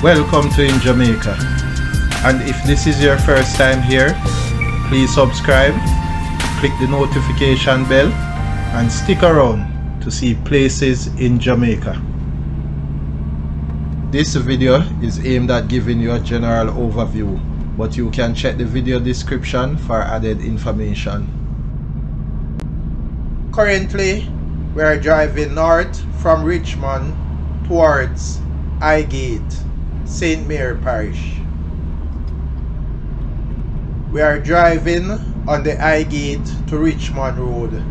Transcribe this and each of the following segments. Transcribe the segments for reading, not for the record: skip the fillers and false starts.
Welcome to In Jamaica. And if this is your first time here, please subscribe, click the notification bell, and stick around to see places in Jamaica. This video is aimed at giving you a general overview, but you can check the video description for added information. Currently, we are driving north from Richmond towards Highgate, St. Mary Parish. We are driving on the Highgate to Richmond Road.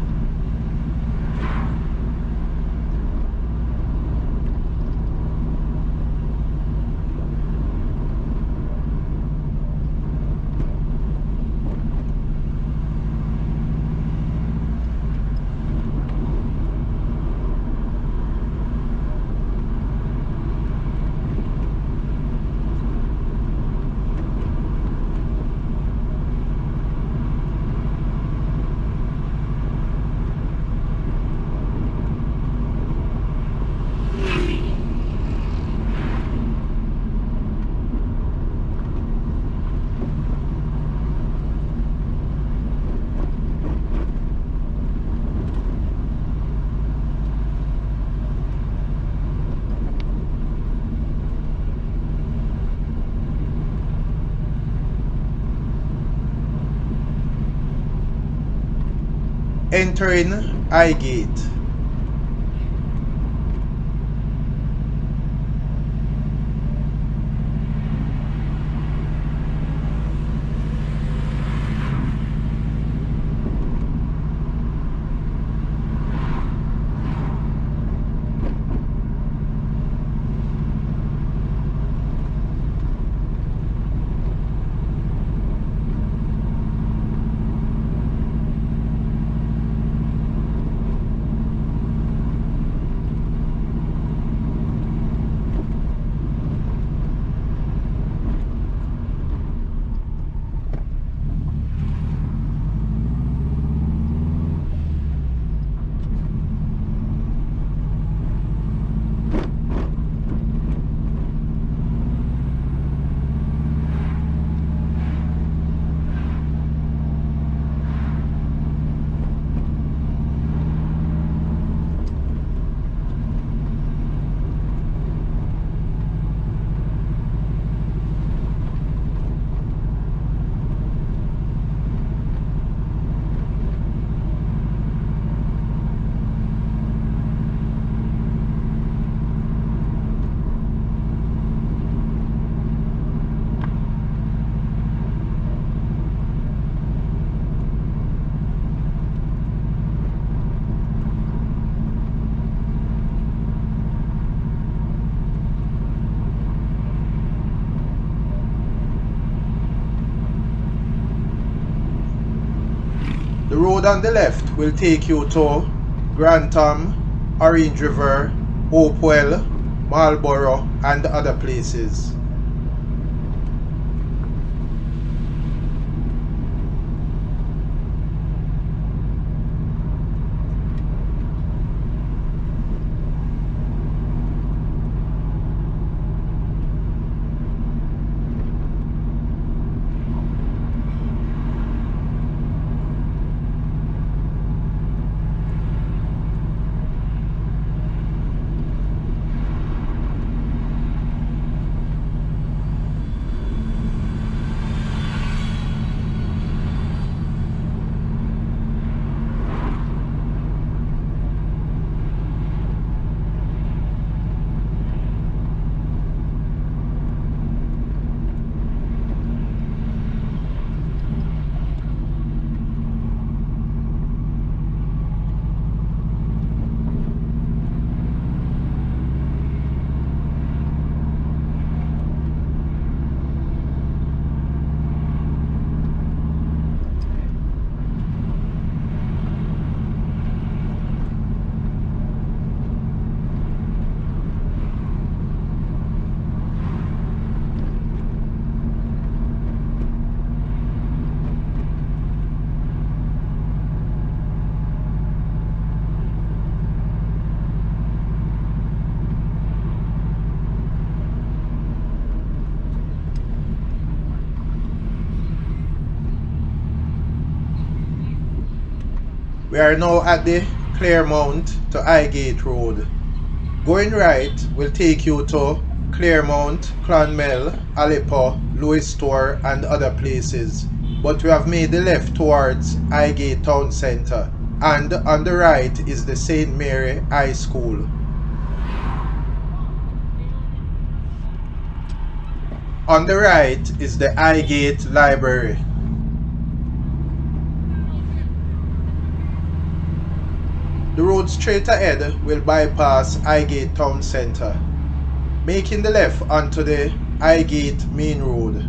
Entering Highgate. The road on the left will take you to Grantham, Orange River, Hopewell, Marlborough and other places. We are now at the Claremont to Highgate Road. Going right will take you to Claremont, Clonmel, Aleppo, Lewis Store and other places. But we have made the left towards Highgate Town Centre, and on the right is the St. Mary High School. On the right is the Highgate Library. The road straight ahead will bypass Highgate Town Centre, making the left onto the Highgate Main Road.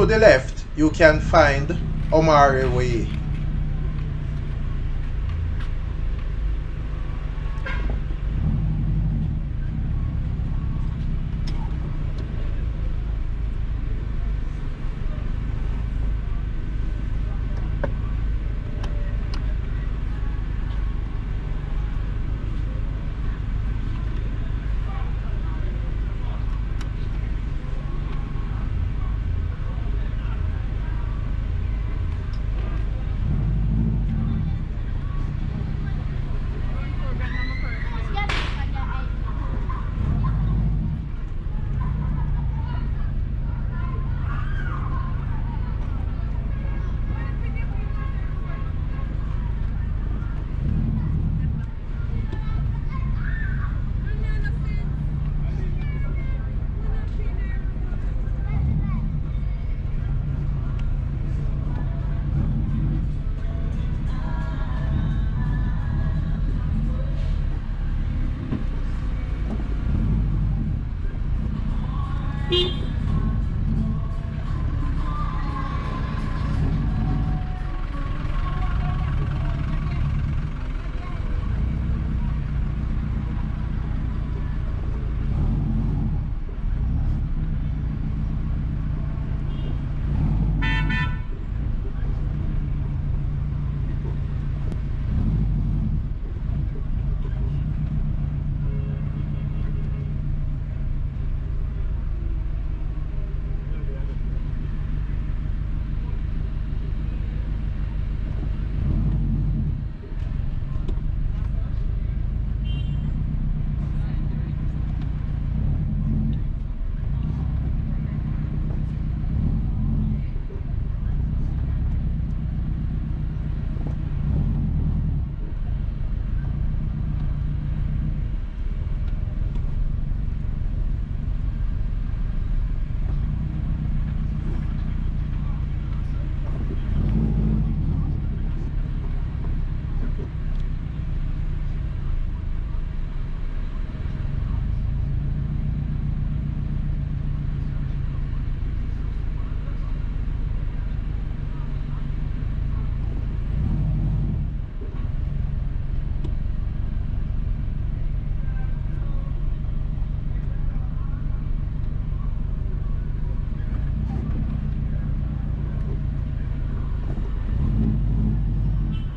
To the left, you can find Omari Way.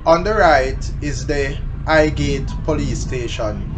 On the right is the Highgate Police Station.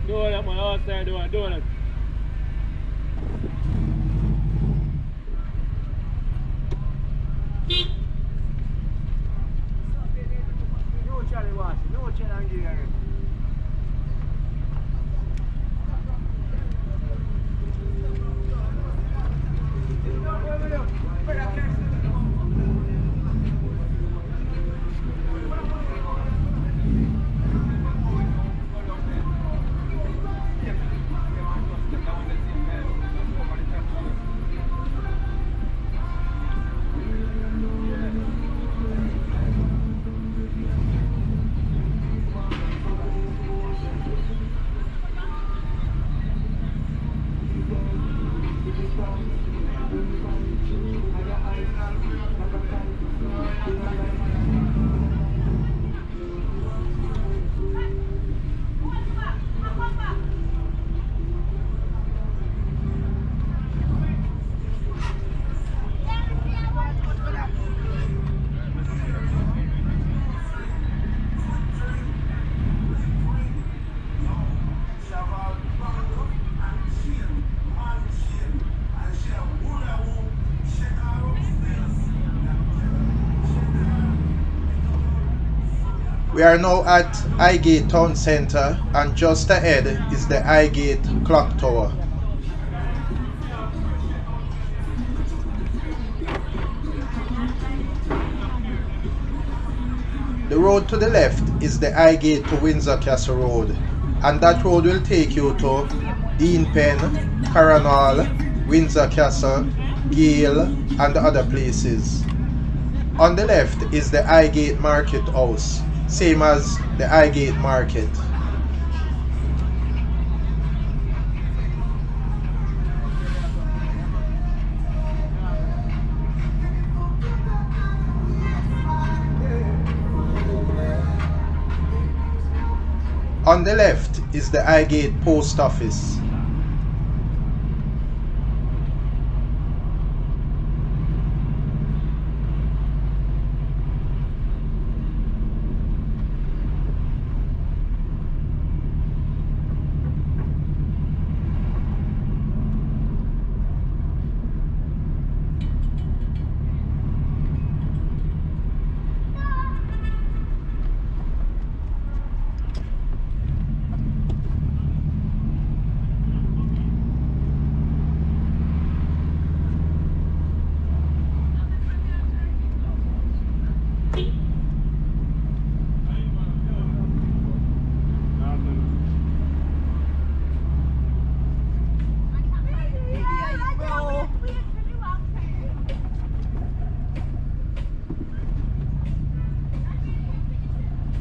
Doing it, man. Outside doing it. No Charlie Washington, no Charlie Angry. We are now at Highgate Town Centre, and just ahead is the Highgate Clock Tower. The road to the left is the Highgate to Windsor Castle Road, and that road will take you to Dean Pen, Carronhall, Windsor Castle, Gale and other places. On the left is the Highgate Market House, same as the Highgate Market. On the left is the Highgate Post Office.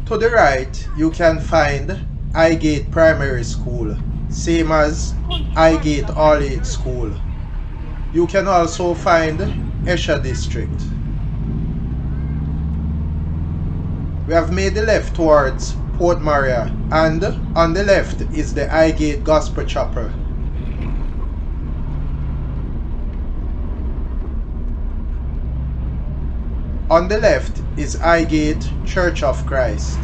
To the right, you can find Highgate Primary School, same as Highgate All Age School. You can also find Esher District. We have made the left towards Port Maria, and on the left is the Highgate Gospel Chapel. On the left is Highgate Church of Christ.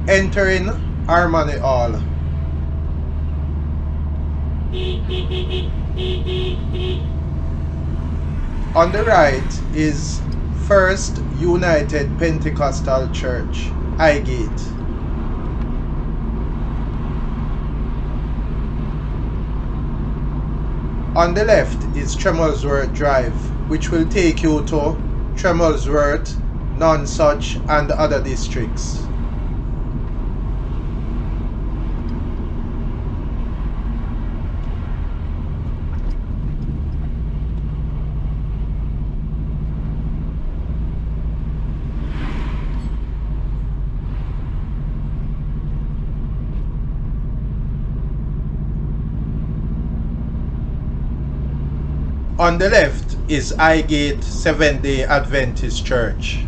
Entering Harmony Hall. On the right is First United Pentecostal Church, Highgate. On the left is Tremblesworth Drive, which will take you to Tremblesworth, Nonsuch, and other districts. On the left is Highgate Seventh-day Adventist Church.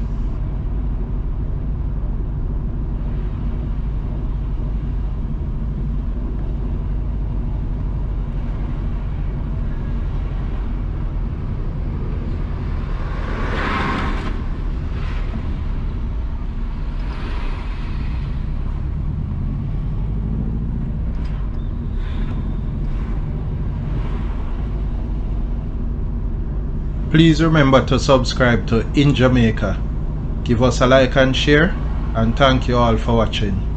Please remember to subscribe to In Jamaica. Give us a like and share, and thank you all for watching.